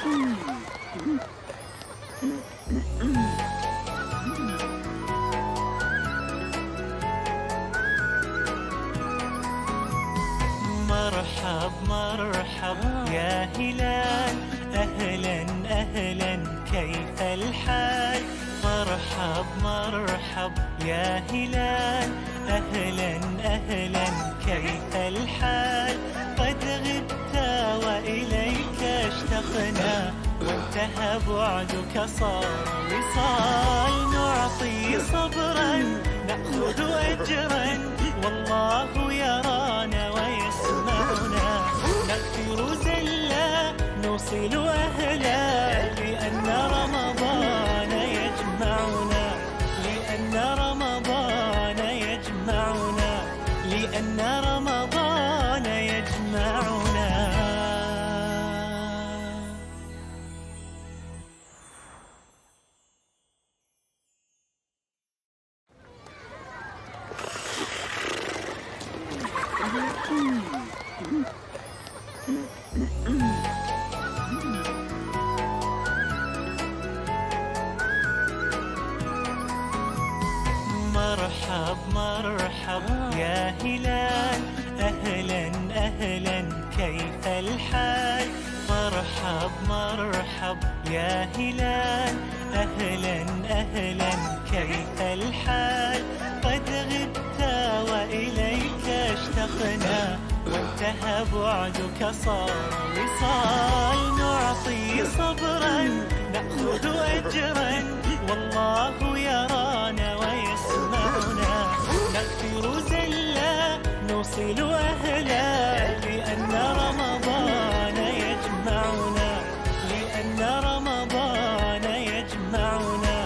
مرحب مرحب يا هلال، أهلا أهلا كيف الحال؟ مرحب مرحب يا هلال، أهلا أهلا كيف الحال؟ قد غبت وإليك اشتقنا، وانتهى بعدك صار وصال. نعطي صبرا نأخذ أجرا، والله يرانا ويسمعنا. نغفر زلا نوصل أهلا، لأن رمضان يجمعنا، لأن رمضان يجمعنا، لأن رمضان يجمعنا. مرحب مرحب يا هلال، أهلا أهلا كيف الحال؟ مرحب مرحب يا هلال، أهلا أهلا كيف الحال؟ قد غبت وإليك اشتقنا، وانتهى بعدك صار وصال. نعطي صبرا نأخذ أجرا، والله يرانا ويسمعنا. نغفر زلا نوصل أهلا، لأن رمضان يجمعنا، لأن رمضان يجمعنا،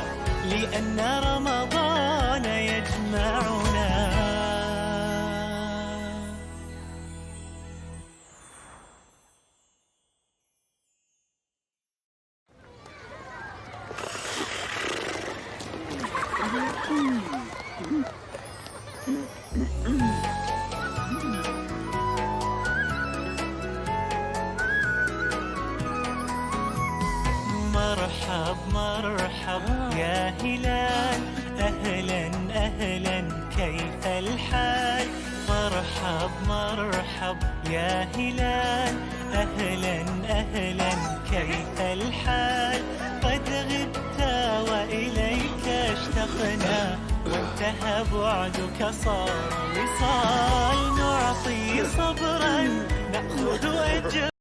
لأن رمضان يجمعنا. مرحب مرحب يا هلال، أهلا أهلا كيف الحال؟ مرحب مرحب يا هلال، أهلا أهلا كيف الحال؟ قد غبت وإليك اشتقنا، وانتهى بعدك صار وصال. نعطي صبرا نأخذ أجرا.